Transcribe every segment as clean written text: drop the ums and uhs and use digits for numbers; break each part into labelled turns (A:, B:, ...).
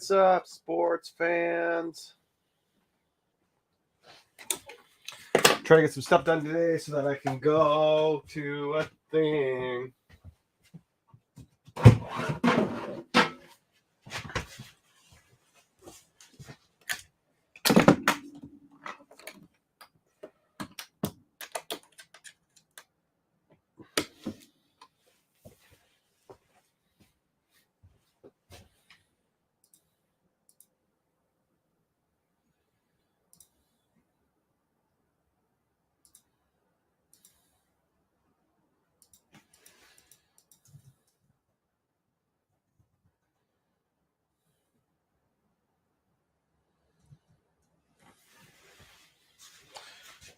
A: What's up, sports fans? Trying to get some stuff done today so that I can go to a thing.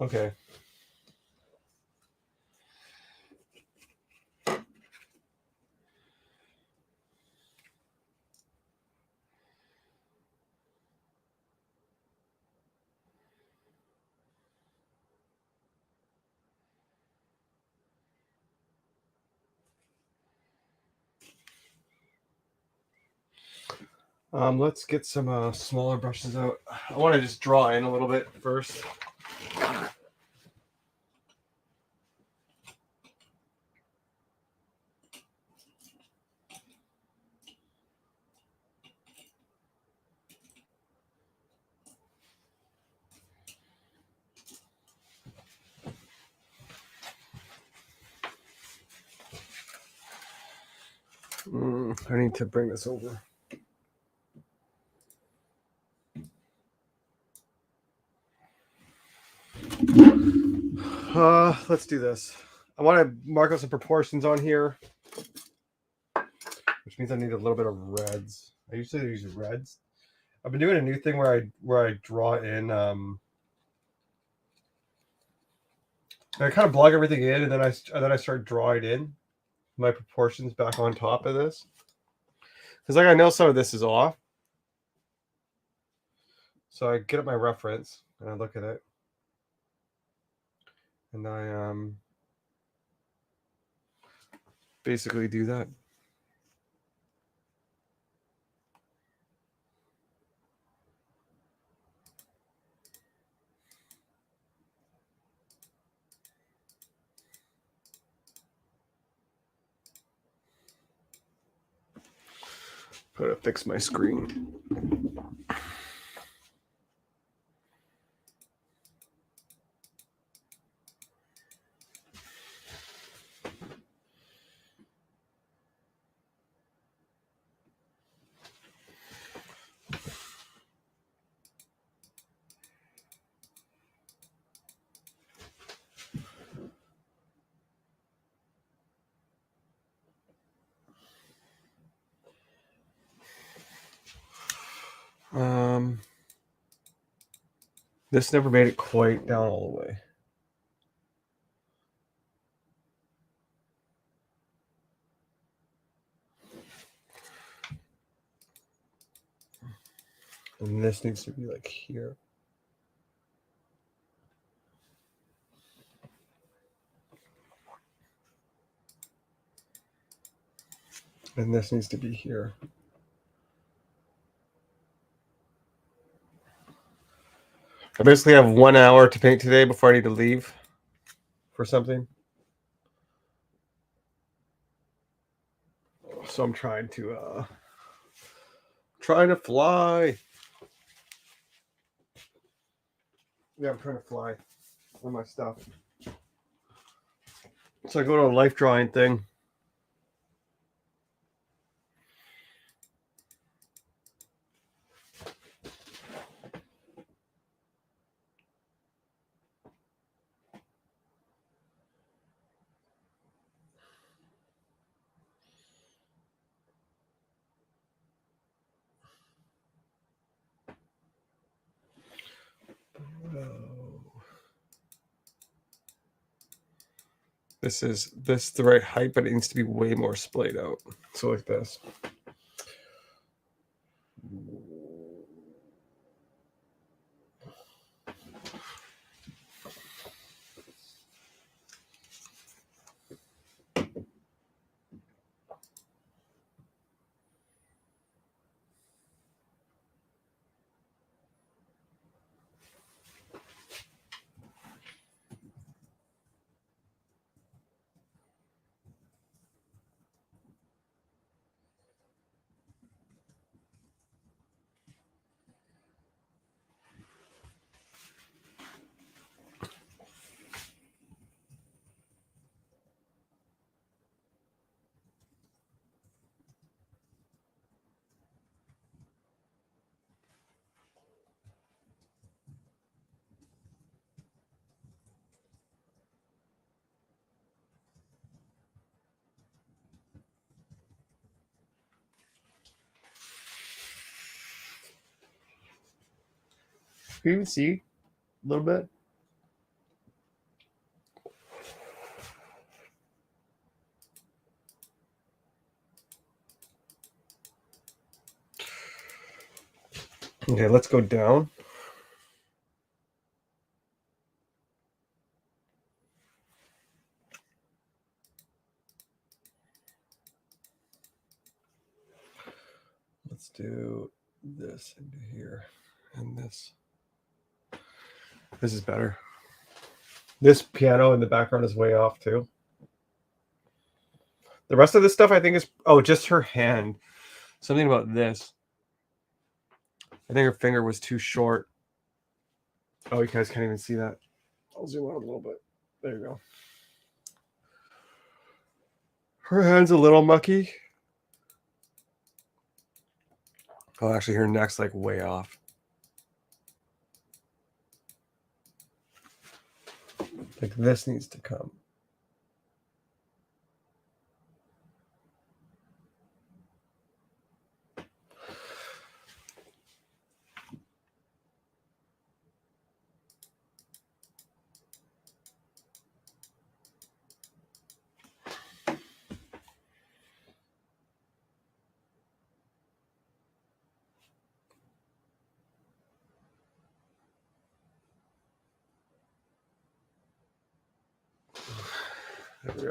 A: Okay. Let's get some smaller brushes out. I want to just draw in a little bit first. I need to bring this over. Let's do this. I want to mark out some proportions on here, which means I need a little bit of reds. I usually use reds. I've been doing a new thing where I draw in. I kind of blog everything in, and then I start drawing in my proportions back on top of this, because like I know some of this is off. So I get up my reference and I look at it, and I basically do that. Gotta fix my screen. This never made it quite down all the way. And this needs to be like here. And this needs to be here. I basically have 1 hour to paint today before I need to leave for something. So I'm trying to fly. Yeah, I'm trying to fly on my stuff. So I go to a life drawing thing. This is the right height, but it needs to be way more splayed out. So like this. Can you even see a little bit? Okay, let's go down. Let's do this into here and this. This is better. This piano in the background is way off too. The rest of this stuff I think is just her hand. Something about this. I think her finger was too short. Oh, you guys can't even see that. I'll zoom out a little bit. There you go. Her hand's a little mucky. Oh, actually, her neck's like way off. Like this needs to come. There we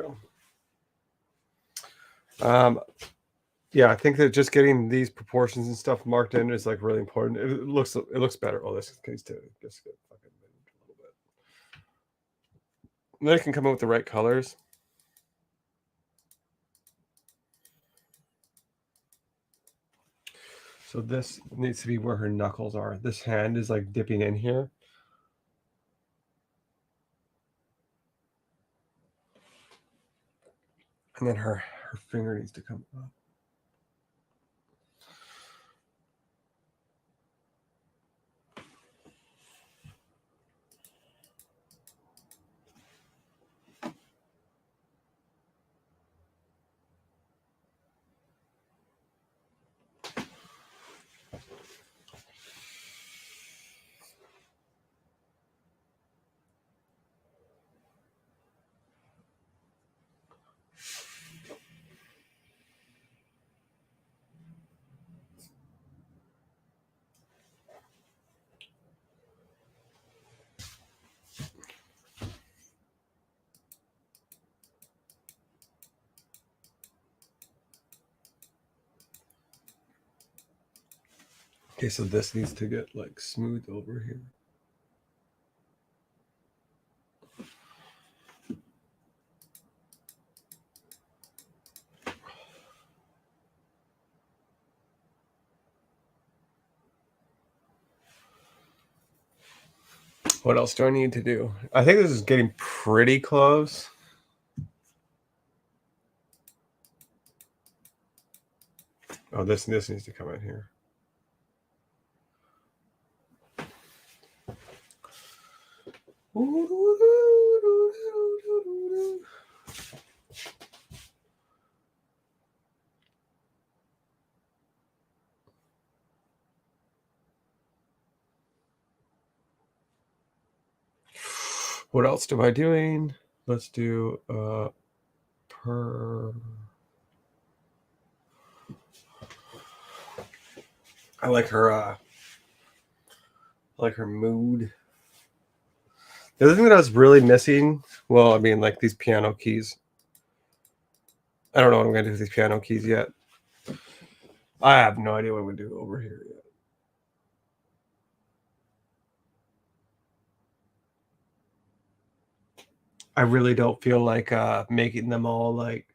A: go. Yeah, I think that just getting these proportions and stuff marked in is like really important. It looks better. Oh, this is case too. Just get fucking moved a little bit. And then I can come up with the right colors. So this needs to be where her knuckles are. This hand is like dipping in here. And then her finger needs to come up. Okay, so this needs to get like smooth over here. What else do I need to do? I think this is getting pretty close. Oh, this needs to come in here. What else am I doing? Let's do per. I like her mood. The other thing that I was really missing, well, I mean, like these piano keys. I don't know what I'm gonna do with these piano keys yet. I have no idea what I'm gonna do over here yet. I really don't feel like making them all like,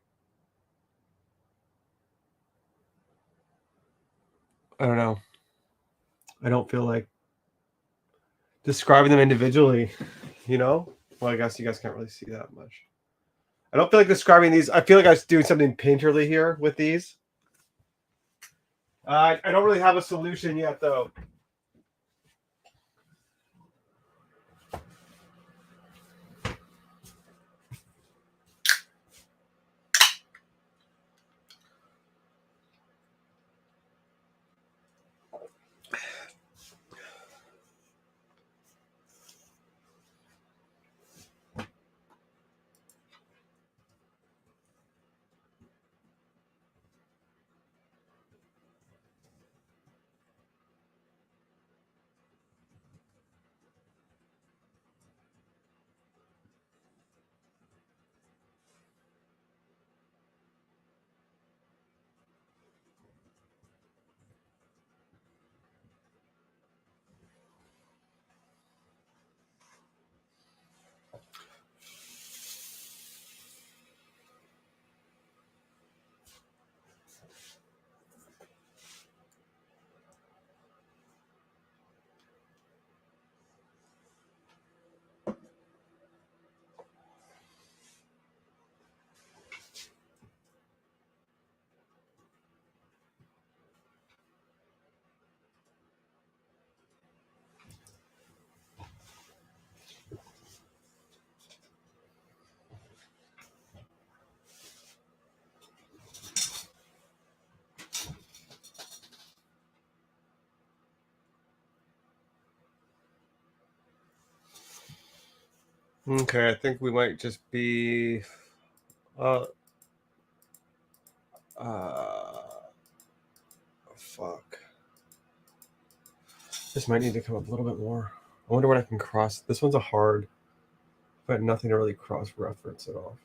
A: I don't know. I don't feel like describing them individually, you know? Well, I guess you guys can't really see that much. I don't feel like describing these. I feel like I was doing something painterly here with these. I don't really have a solution yet, though. Okay, I think we might just be. Fuck. This might need to come up a little bit more. I wonder what I can cross. This one's a hard, but nothing to really cross reference at all.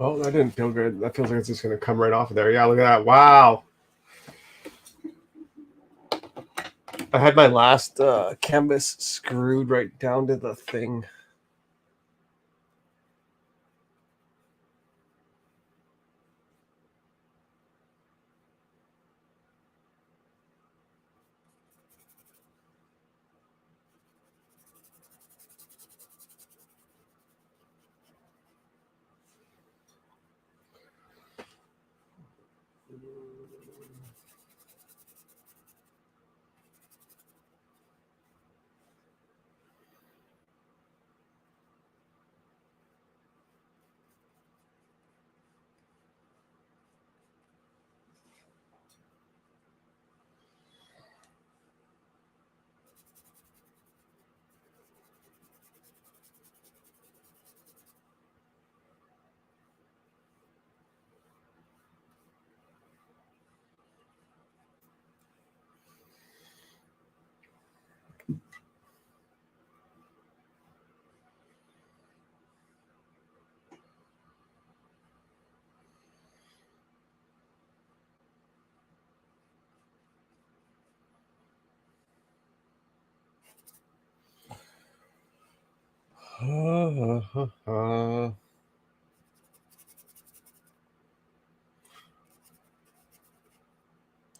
A: Oh, that didn't feel good. That feels like it's just going to come right off of there. Yeah, look at that. Wow. I had my last canvas screwed right down to the thing.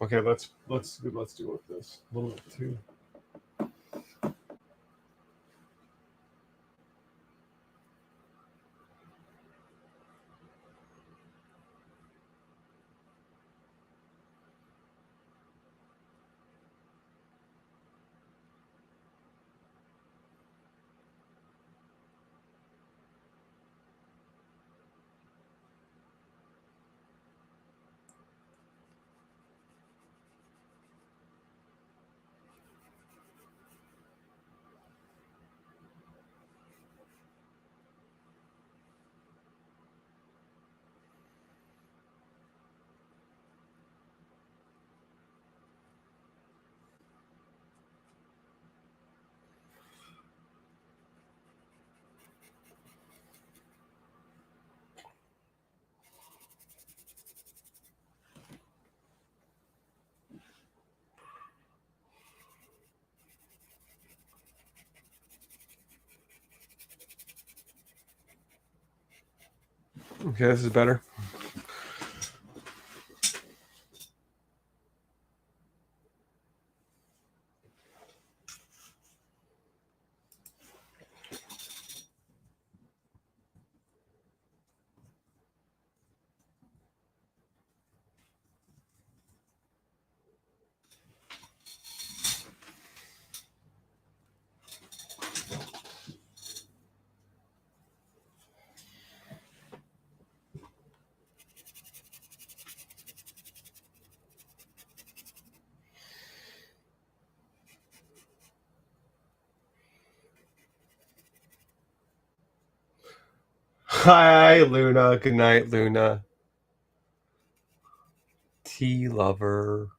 A: Okay, let's deal with this a little bit too. Okay, this is better. Hi, Luna. Good night, Luna. Tea lover.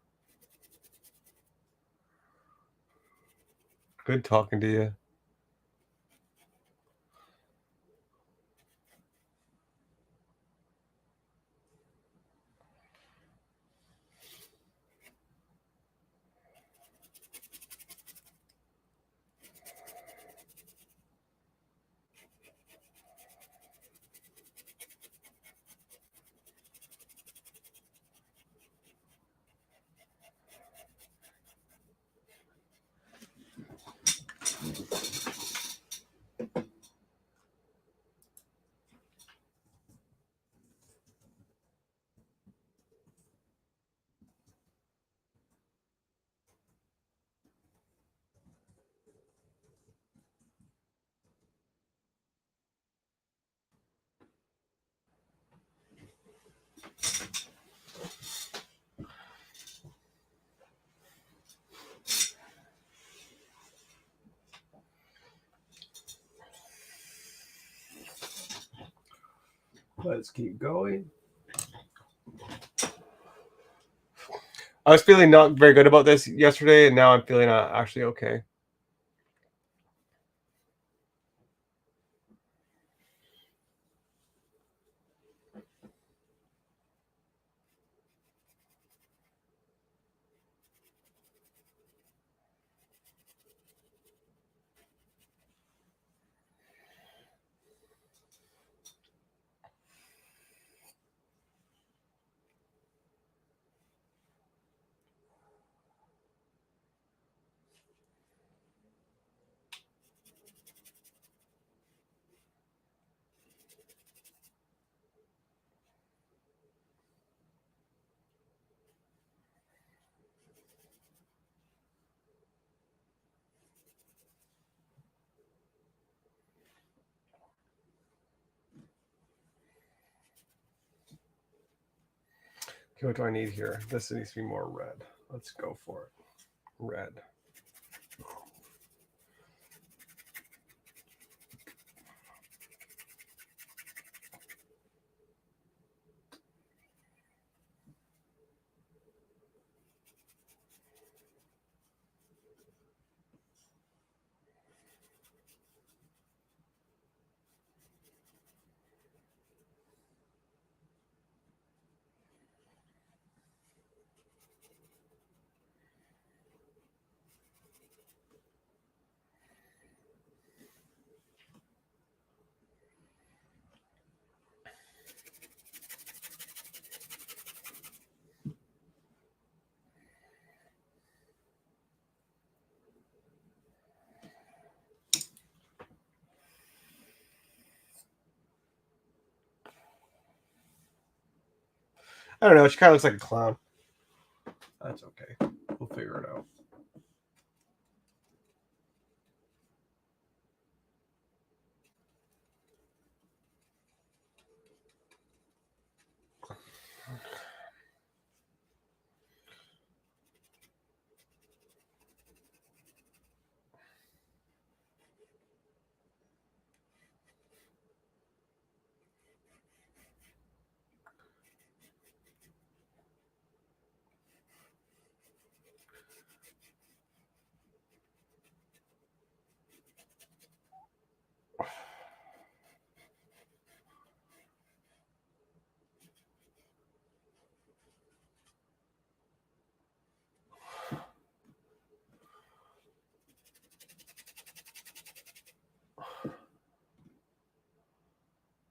A: Good talking to you. Let's keep going. I was feeling not very good about this yesterday, and now I'm feeling actually okay. Okay, what do I need here? This needs to be more red. Let's go for it. Red. I don't know. She kind of looks like a clown. That's okay. We'll figure it out.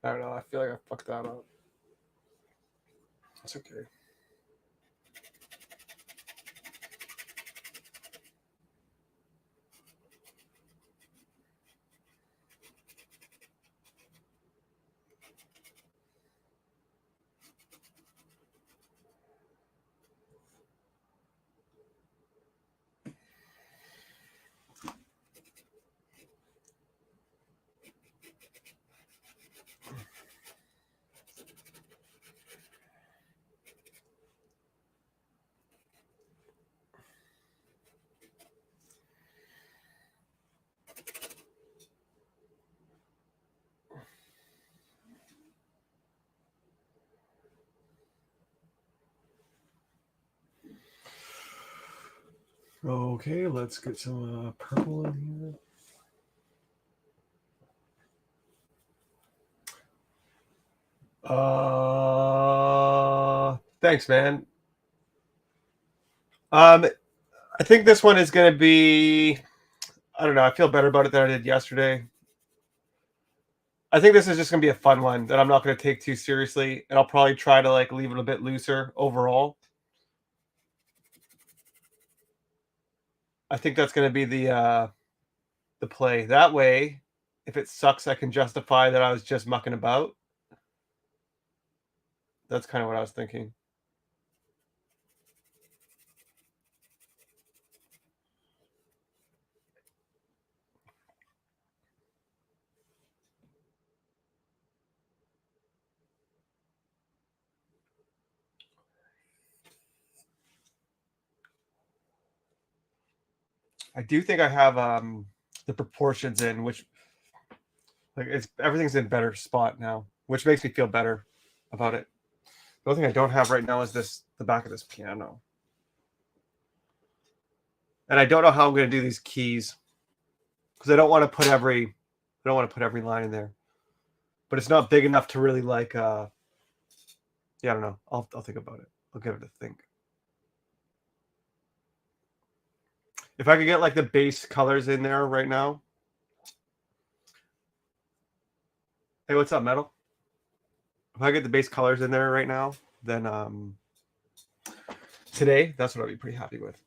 A: I don't know. I feel like I fucked that up. It's okay. Okay, let's get some purple in here. Thanks, man. I think this one is going to be. I don't know. I feel better about it than I did yesterday. I think this is just going to be a fun one that I'm not going to take too seriously, and I'll probably try to like leave it a bit looser overall. I think that's going to be the play. That way, if it sucks, I can justify that I was just mucking about. That's kind of what I was thinking. I do think I have the proportions in which like it's everything's in better spot now, which makes me feel better. about it. The only thing I don't have right now is the back of this piano. And I don't know how I'm going to do these keys because I don't want to put every line in there. But it's not big enough to really like yeah, I don't know. I'll think about it. I'll give it a think. If I could get like the base colors in there right now. Hey, what's up, Metal? If I get the base colors in there right now, then today, that's what I'll be pretty happy with.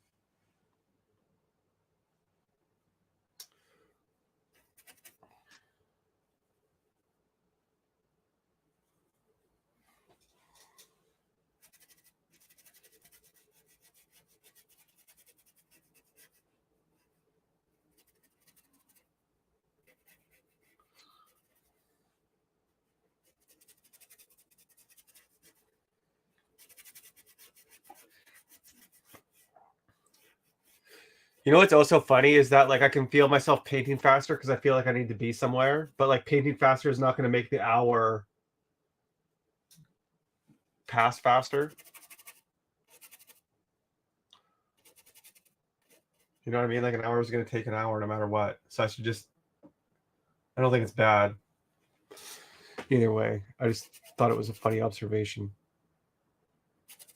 A: You know what's also funny is that like I can feel myself painting faster because I feel like I need to be somewhere, but like painting faster is not going to make the hour pass faster. You know what I mean? Like an hour is going to take an hour no matter what. So I should just, I don't think it's bad. Either way, I just thought it was a funny observation.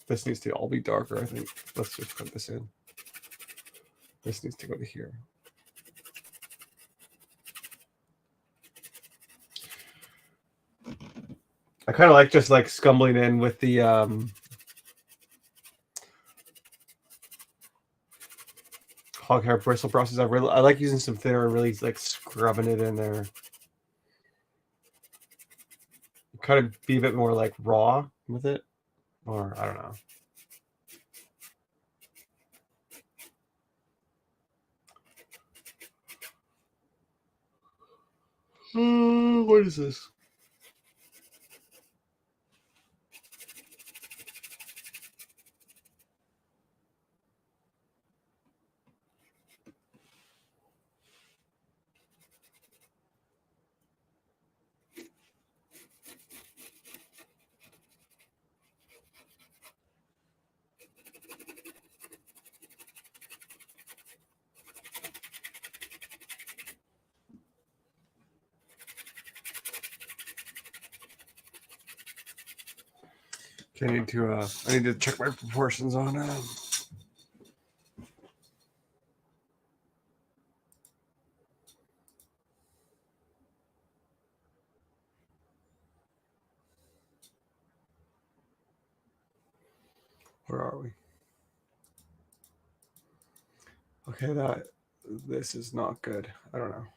A: This needs to all be darker, I think. Let's just put this in. This needs to go to here. I kind of like just like scumbling in with the hog hair bristle brushes. I like using some thinner and really like scrubbing it in there. Kind of be a bit more like raw with it, or I don't know. What is this? Okay, I need to check my proportions on where are we? Okay, this is not good. I don't know.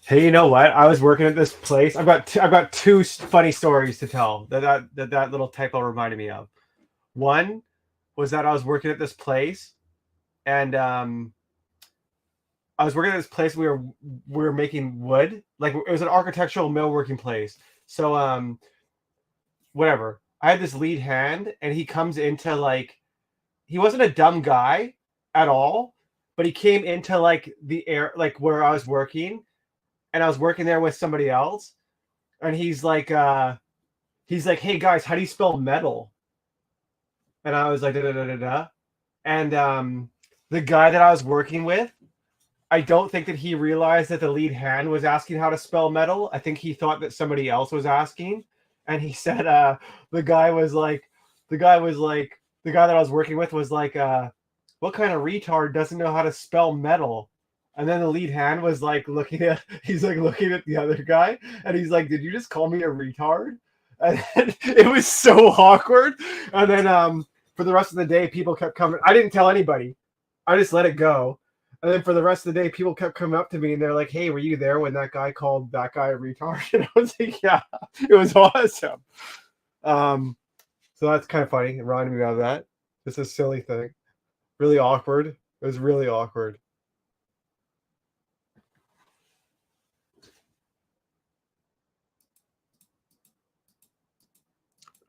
A: Hey, you know what? I was working at this place. I've got two funny stories to tell that little typo reminded me of. One was that I was working at this place, and I was working at this place. We were making wood. Like it was an architectural millworking place. So whatever. I had this lead hand, and he comes into like he wasn't a dumb guy at all, but he came into like the air like where I was working, and I was working there with somebody else, and he's like, "Hey guys, how do you spell metal?" And I was like, "Da da da da da." And the guy that I was working with, I don't think that he realized that the lead hand was asking how to spell metal. I think he thought that somebody else was asking, and he said, the guy was like, the guy was like, the guy that I was working with was like, "What kind of retard doesn't know how to spell metal?" And then the lead hand was like he's like looking at the other guy, and he's like, "Did you just call me a retard?" And it was so awkward. And then for the rest of the day, people kept coming. I didn't tell anybody. I just let it go. And then for the rest of the day, people kept coming up to me and they're like, "Hey, were you there when that guy called that guy a retard?" And I was like, "Yeah, it was awesome." So that's kind of funny. It reminded me of that. Just a silly thing. Really awkward. It was really awkward.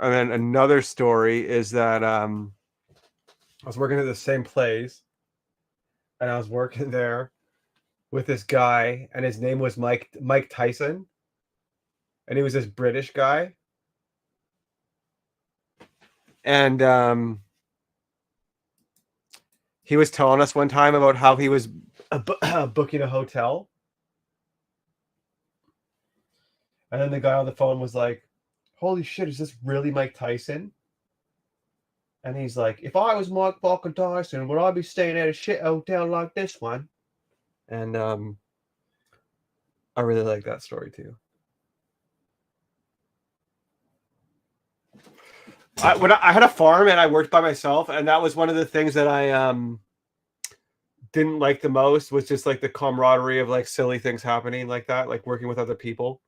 A: And then another story is that I was working at the same place, and I was working there with this guy, and his name was Mike Tyson, and he was this British guy, and he was telling us one time about how he was booking a hotel, and then the guy on the phone was like, "Holy shit, is this really Mike Tyson?" And he's like, "If I was Mike fucking Tyson, would I be staying at a shit hotel like this one?" And I really like that story too. I had a farm and I worked by myself, and that was one of the things that I didn't like the most, was just like the camaraderie of like silly things happening like that, like working with other people.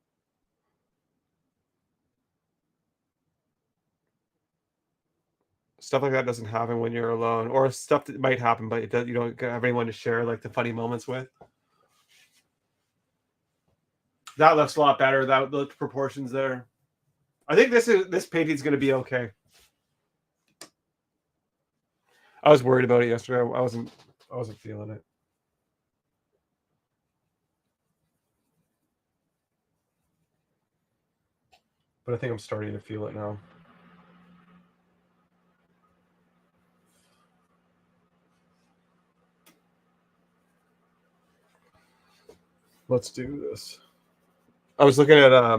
A: Stuff like that doesn't happen when you're alone, or stuff that might happen, but you don't have anyone to share like the funny moments with. That looks a lot better. The proportions there. I think this painting's going to be okay. I was worried about it yesterday. I wasn't feeling it. But I think I'm starting to feel it now. Let's do this. I was looking at I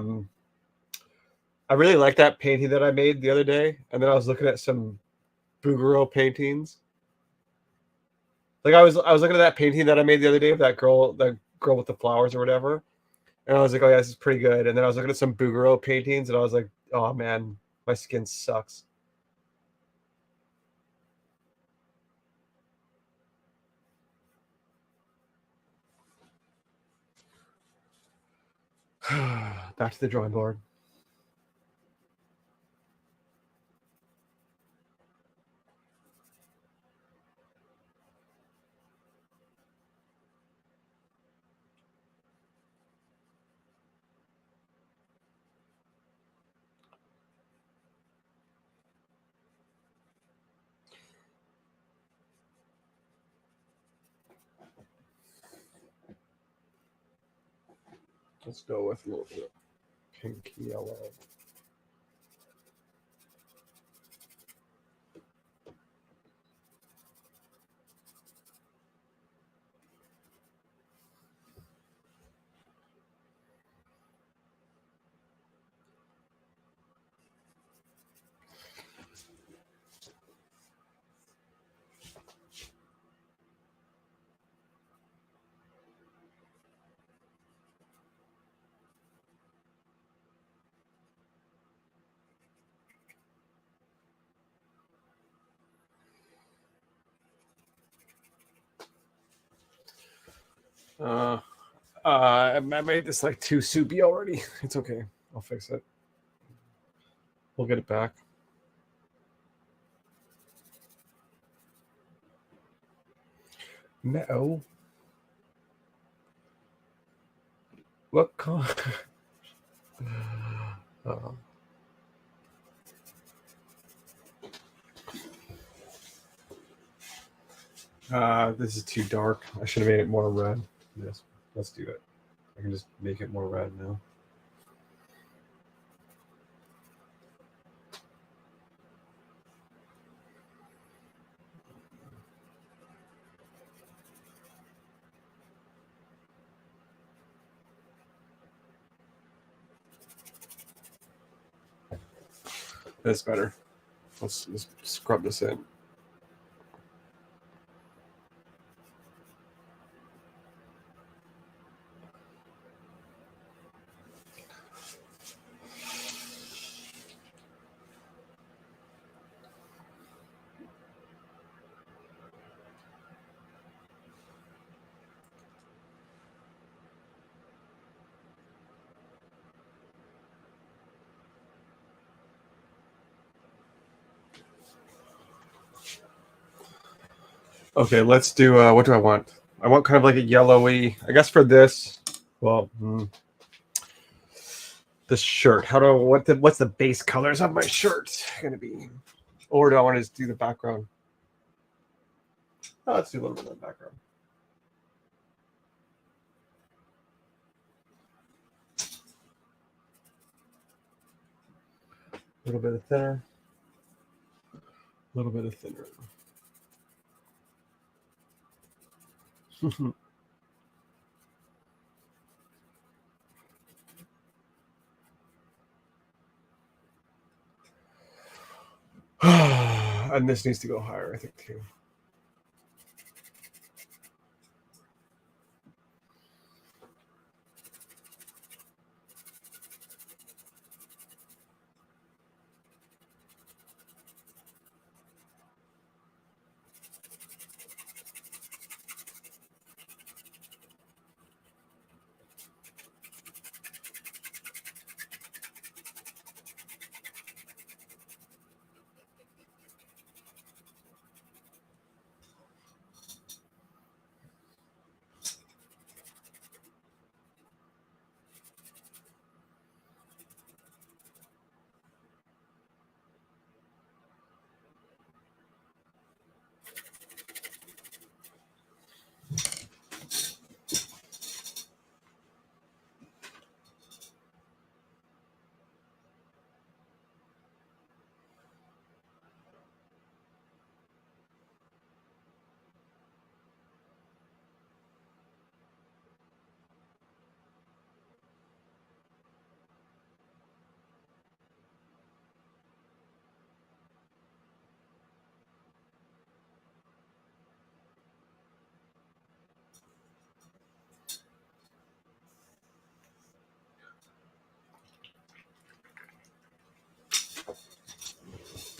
A: really like that painting that I made the other day, and then I was looking at some Bouguereau paintings. Like I was looking at that painting that I made the other day of that girl with the flowers or whatever, and I was like, oh yeah, this is pretty good. And then I was looking at some Bouguereau paintings, and I was like, oh man, my skin sucks. Back to the drawing board. Let's go with a little bit of pink yellow. I made this like too soupy already. It's okay. I'll fix it. We'll get it back. No. What color? This is too dark. I should have made it more red. Yes, let's do it. I can just make it more red now. That's better. Let's scrub this in. Okay, let's do. What do I want? I want kind of like a yellowy. I guess for this. Well, this shirt. How do what's the base colors of my shirt going to be? Or do I want to just do the background? Oh, let's do a little bit of the background. A little bit of thinner. A little bit of thinner. And this needs to go higher, I think, too.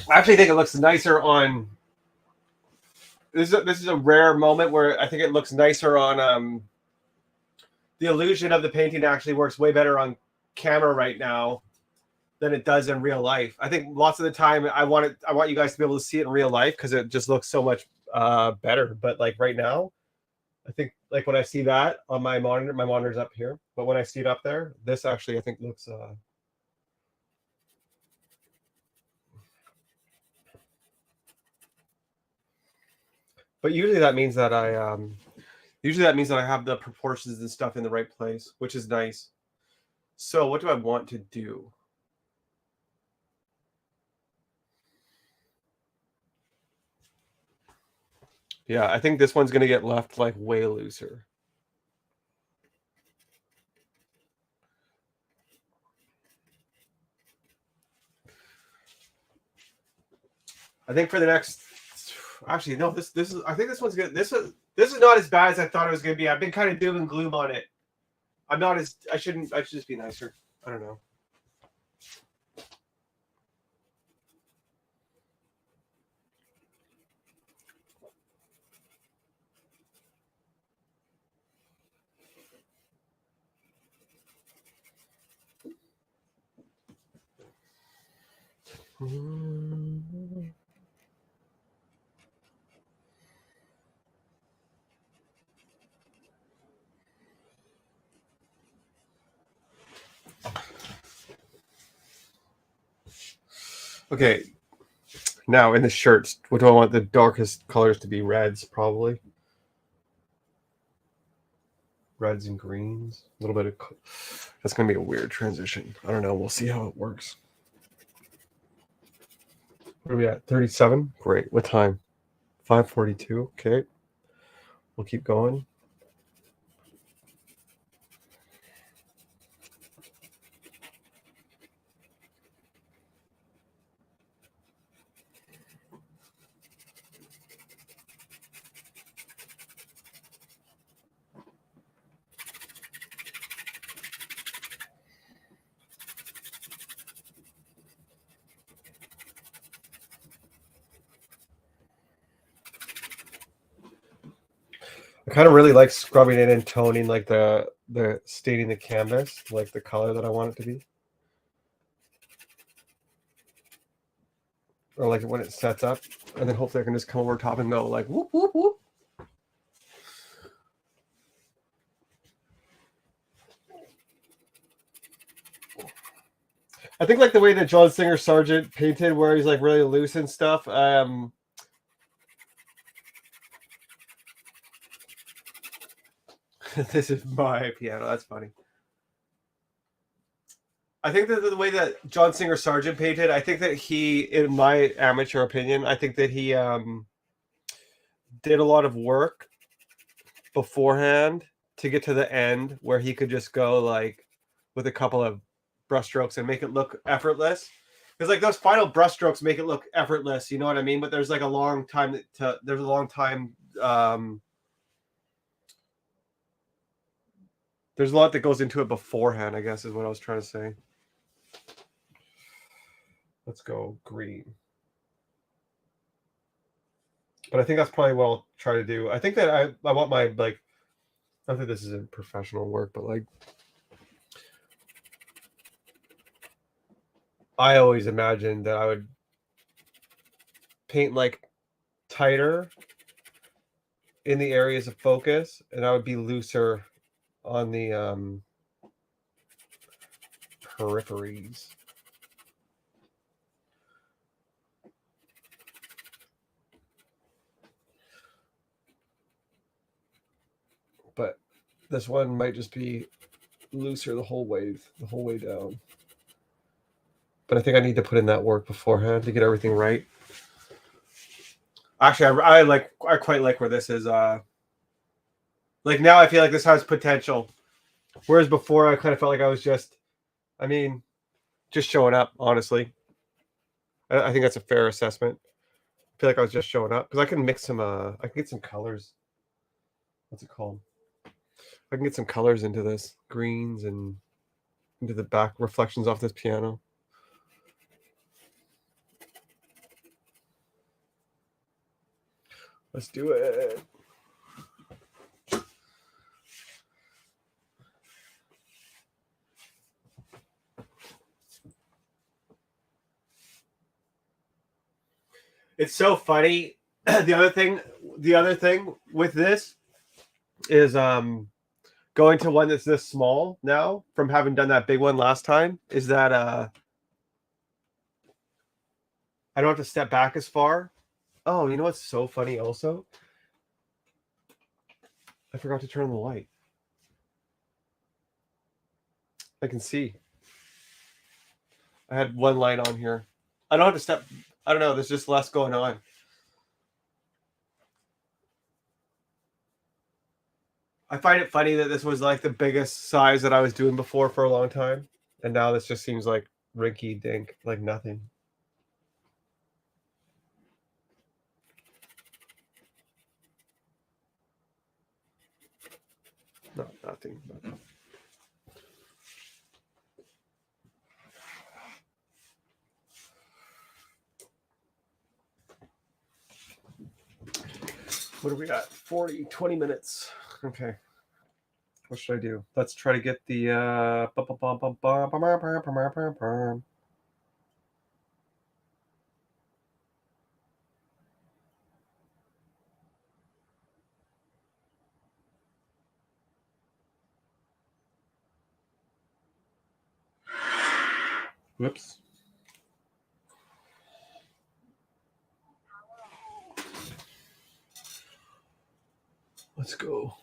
A: I actually think it looks nicer on. This is a rare moment where I think it looks nicer on. The illusion of the painting actually works way better on camera right now than it does in real life. I think lots of the time I want you guys to be able to see it in real life because it just looks so much better. But like right now, I think like when I see that on my monitor's up here, but when I see it up there, this actually I think looks. But usually that means that I have the proportions and stuff in the right place, which is nice. So what do I want to do? Yeah, I think this one's going to get left like way looser. I think for the next, actually no, this is, I think this one's good. This is not as bad as I thought it was going to be. I've been kind of doom and gloom on it. I'm not as, I should just be nicer. I don't know. Okay, now in the shirts, what do I want the darkest colors to be? Reds, probably. Reds and greens. A little bit of. That's going to be a weird transition. I don't know. We'll see how it works. What are we at? 37? Great. What time? 5:42. Okay. We'll keep going. I kind of really like scrubbing it and toning like the staining the canvas, like the color that I want it to be. Or like when it sets up, and then hopefully I can just come over top and go like whoop whoop whoop. I think like the way that John Singer Sargent painted, where he's like really loose and stuff. This is my piano. That's funny. I think that the way that John Singer Sargent painted, I think that he, in my amateur opinion, I think that he did a lot of work beforehand to get to the end where he could just go like with a couple of brushstrokes and make it look effortless. Because like those final brushstrokes make it look effortless, you know what I mean? But there's like a long time there's a long time there's a lot that goes into it beforehand, I guess is what I was trying to say. Let's go green. But I think that's probably what I'll try to do. I think that I want my like, I think this isn't professional work, but like I always imagined that I would paint like tighter in the areas of focus, and I would be looser on the peripheries. But this one might just be looser the whole way down. But I think I need to put in that work beforehand to get everything right. Actually, I quite like where this is. Like now, I feel like this has potential, whereas before I kind of felt like I was just, I mean, just showing up. Honestly, I think that's a fair assessment. I feel like I was just showing up because I can mix some. I can get some colors. What's it called? I can get some colors into this, greens and into the back reflections off this piano. Let's do it. It's so funny. The other thing with this is going to one that's this small now from having done that big one last time is that I don't have to step back as far. Oh, you know what's so funny also? I forgot to turn on the light. I can see. I had one light on here. I don't have to step. I don't know. There's just less going on. I find it funny that this was like the biggest size that I was doing before for a long time. And now this just seems like rinky dink, like nothing. No, nothing. What do we got? 20 minutes. Okay. What should I do? Let's try to get the whoops. Let's go.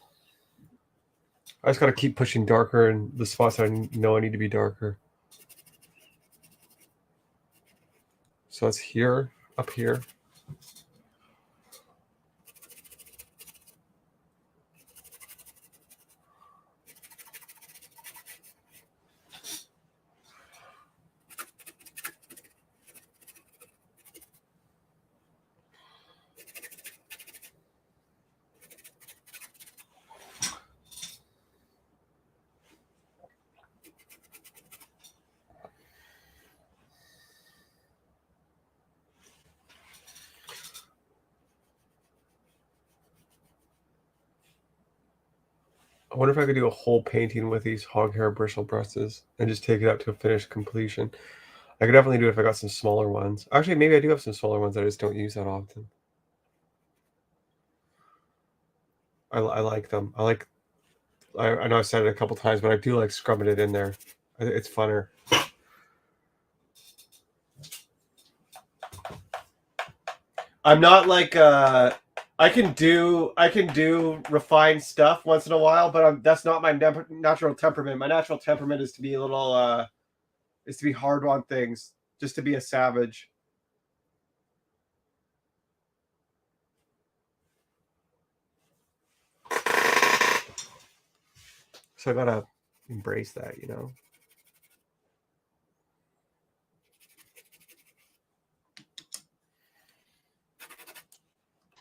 A: I just got to keep pushing darker in the spots that I know I need to be darker. So it's here, up here. I wonder if I could do a whole painting with these hog hair bristle brushes and just take it up to a finished completion. I could definitely do it if I got some smaller ones. Actually, maybe I do have some smaller ones that I just don't use that often. I like them. I know I've said it a couple times, but I do like scrubbing it in there. It's funner. I'm not like I can do refined stuff once in a while, but that's not my natural temperament. My natural temperament is to be a little is to be hard on things, just to be a savage. So I gotta embrace that, you know.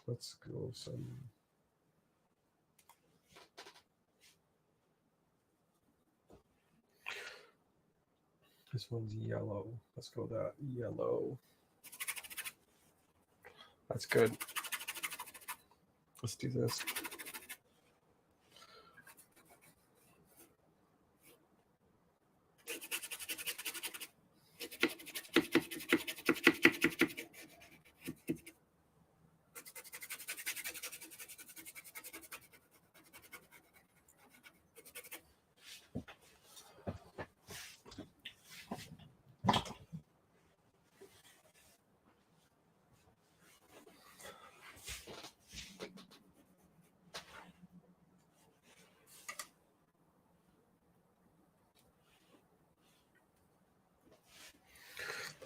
A: Let's go some. This one's yellow. Let's go that yellow. That's good. Let's do this.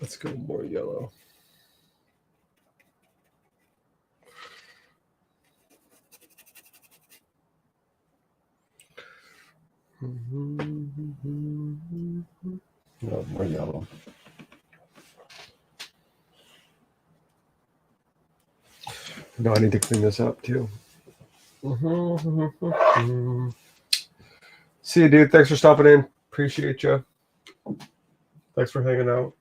A: Let's go more yellow. No, more yellow. No, I need to clean this up too. See you, dude. Thanks for stopping in. Appreciate you. Thanks for hanging out.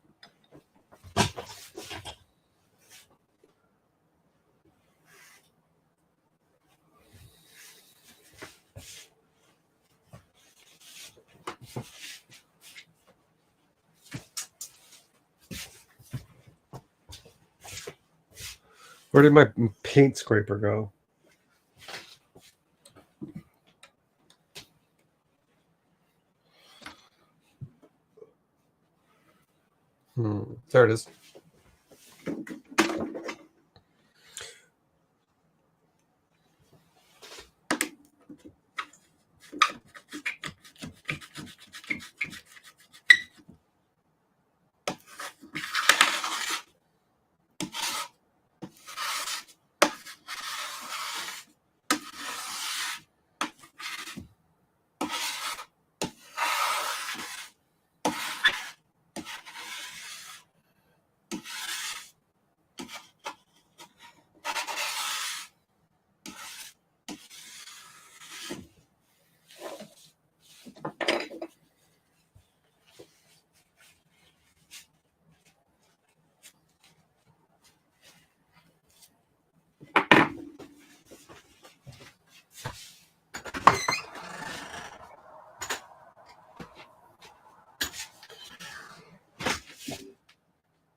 A: Where did my paint scraper go? There it is.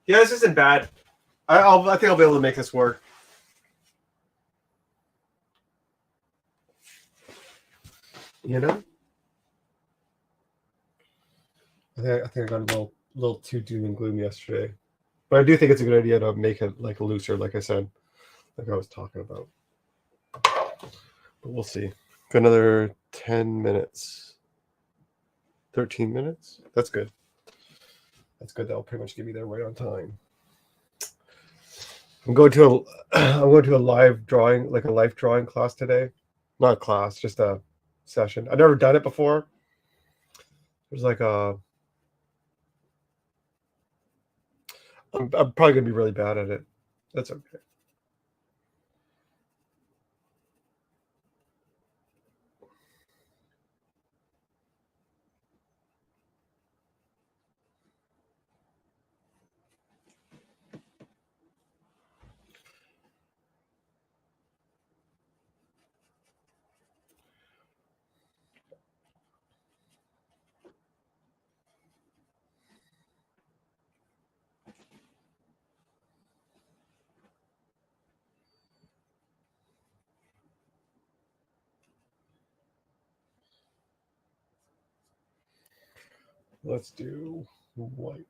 A: Yeah, this isn't bad. I think I'll be able to make this work. You know, I think I got a little too doom and gloom yesterday, but I do think it's a good idea to make it like looser, like I said, like I was talking about. But we'll see. Got another 10 minutes, 13 minutes. That's good. That's good. That'll pretty much get me there right on time. I'm going to a live drawing, like a life drawing class today. Not a class, just a session. I've never done it before. There's like a. I'm probably gonna be really bad at it. That's okay. Let's do white.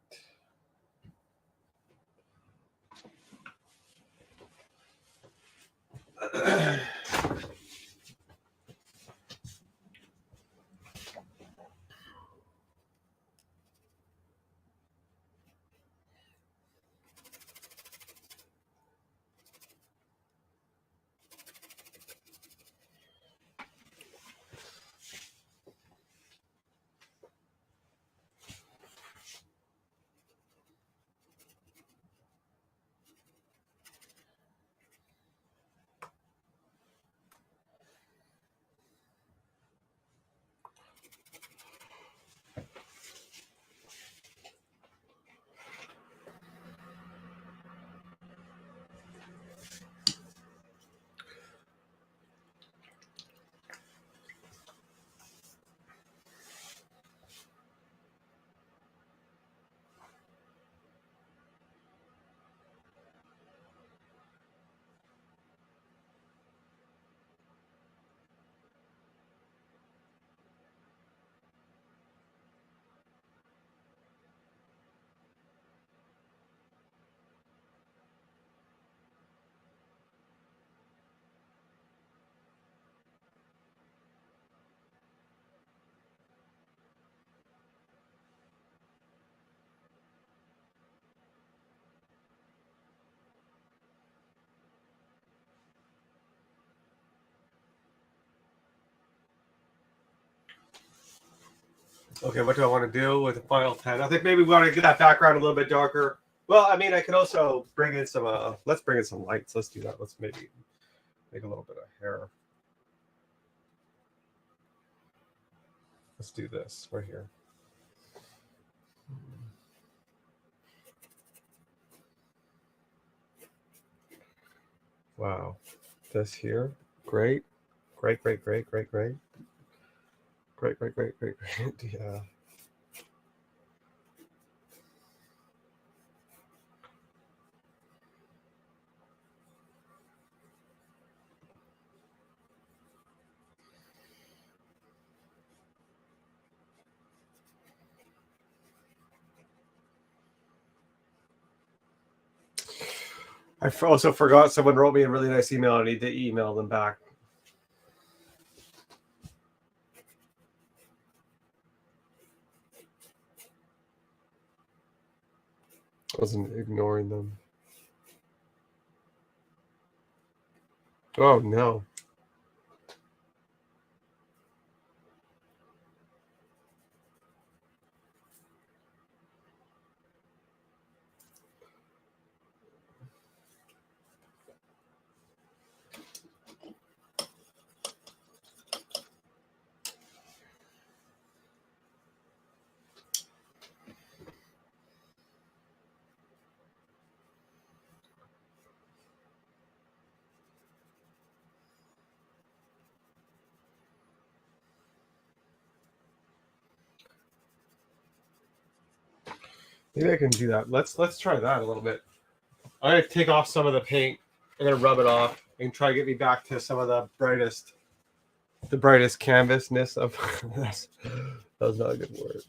A: Okay, what do I want to do with the final 10? I think maybe we want to get that background a little bit darker. Well, I mean, I could also bring in some, let's bring in some lights. Let's do that. Let's maybe make a little bit of hair. Let's do this right here. Wow. This here. Great. Great, great, great, great, great. Great, great, great, great, great. Yeah. I also forgot someone wrote me a really nice email. I need to email them back. I wasn't ignoring them. Oh, no. Maybe I can do that. Let's try that a little bit. I'm gonna take off some of the paint and then rub it off and try to get me back to some of the brightest canvasness of this. That was not a good word.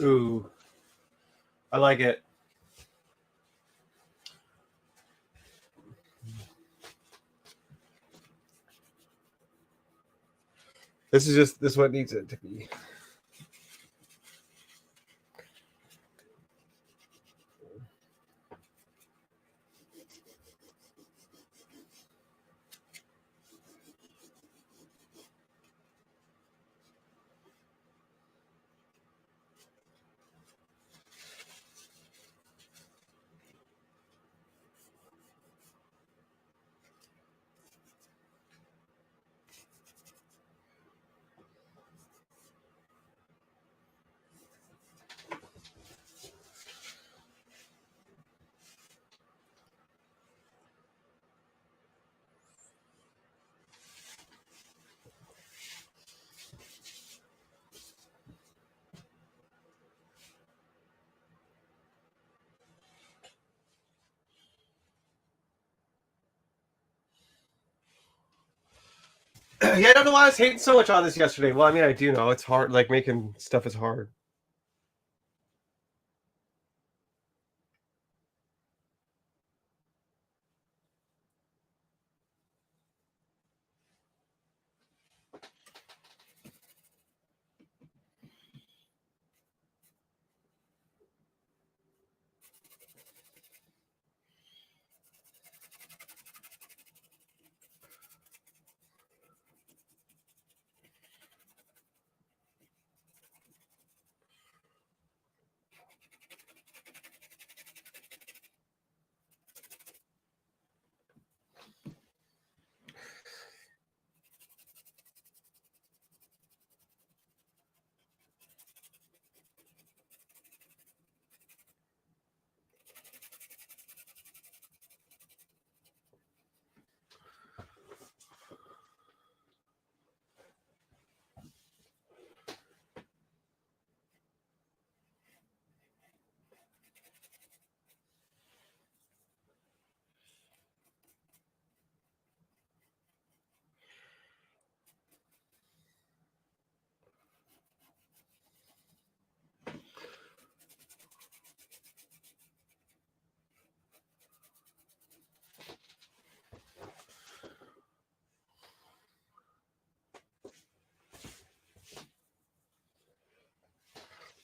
A: Ooh, I like it. This is what needs it to be. Yeah, I don't know why I was hating so much on this yesterday. Well, I mean, I do know it's hard. Like making stuff is hard.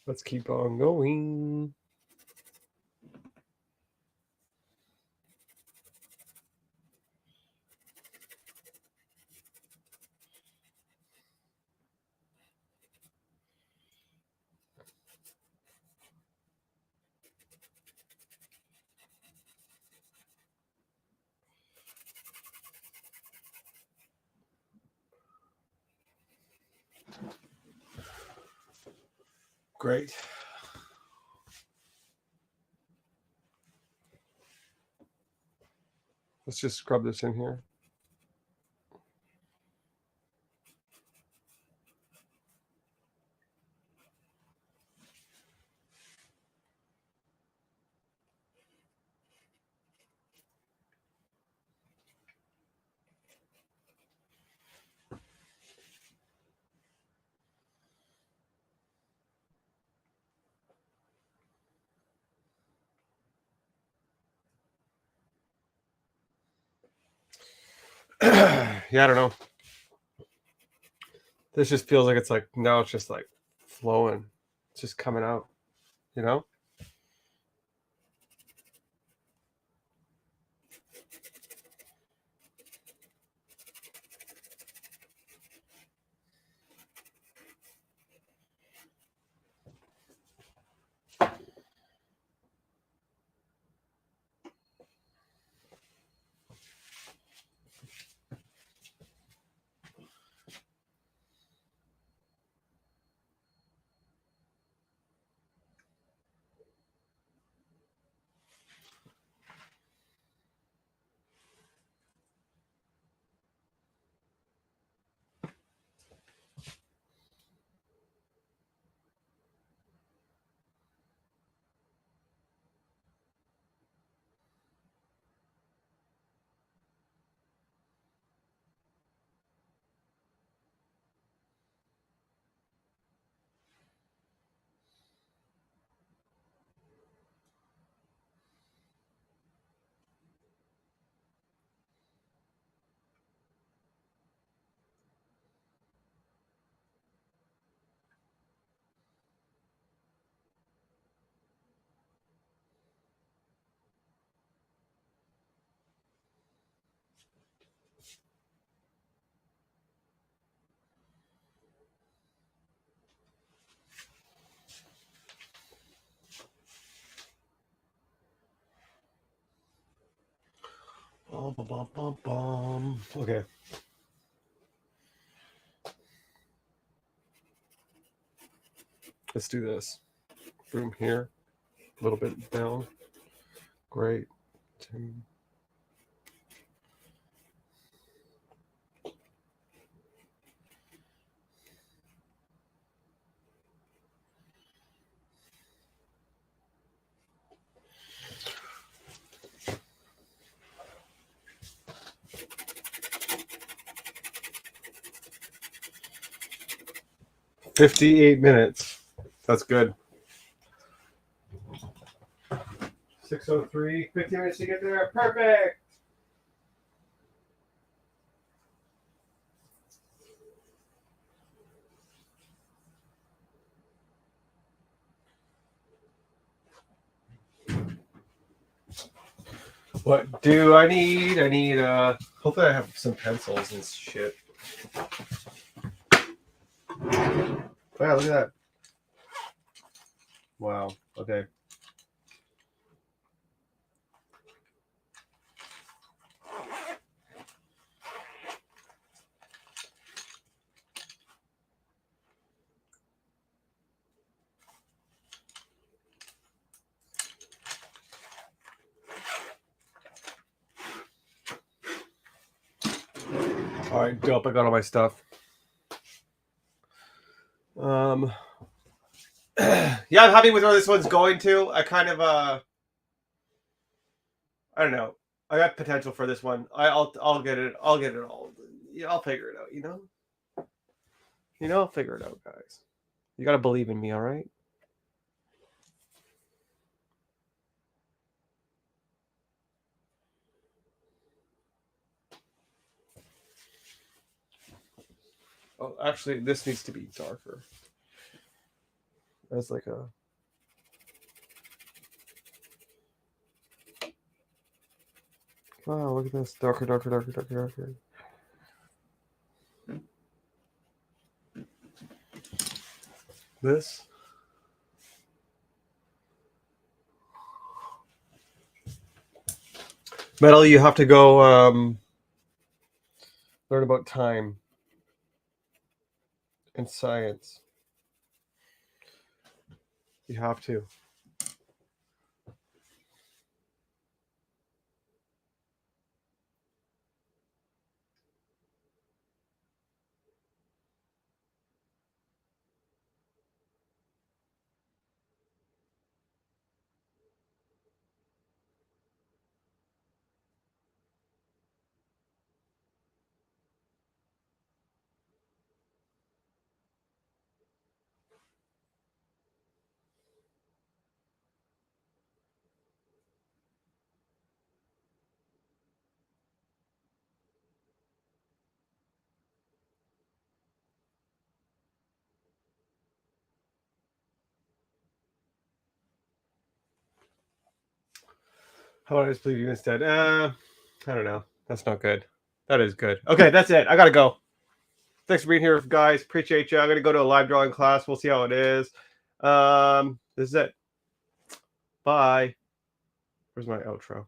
A: Let's keep on going. Great. Let's just scrub this in here. Yeah, I don't know. This just feels like it's like now it's just like flowing. It's just coming out, you know? Okay. Let's do this. Boom here. A little bit down. Great. Two. 58 minutes. That's good. 6:03, 15 minutes to get there. Perfect. What do I need? I need hopefully I have some pencils and shit. Wow, look at that. Wow. Okay. All right, dope. I got all my stuff. Yeah, I'm happy with where this one's going to. I kind of I don't know. I got potential for this one. I'll get it. I'll get it all. Yeah, I'll figure it out. I'll figure it out, guys. You gotta believe in me, all right? Oh, actually, this needs to be darker. That's like a. Wow, look at this. Darker, darker, darker, darker, darker. This. Metal, you have to go learn about time and science. You have to. How about I just believe you instead? I don't know. That's not good. That is good. Okay, that's it. I gotta go. Thanks for being here, guys. Appreciate you. I'm gonna go to a live drawing class. We'll see how it is. This is it. Bye. Where's my outro?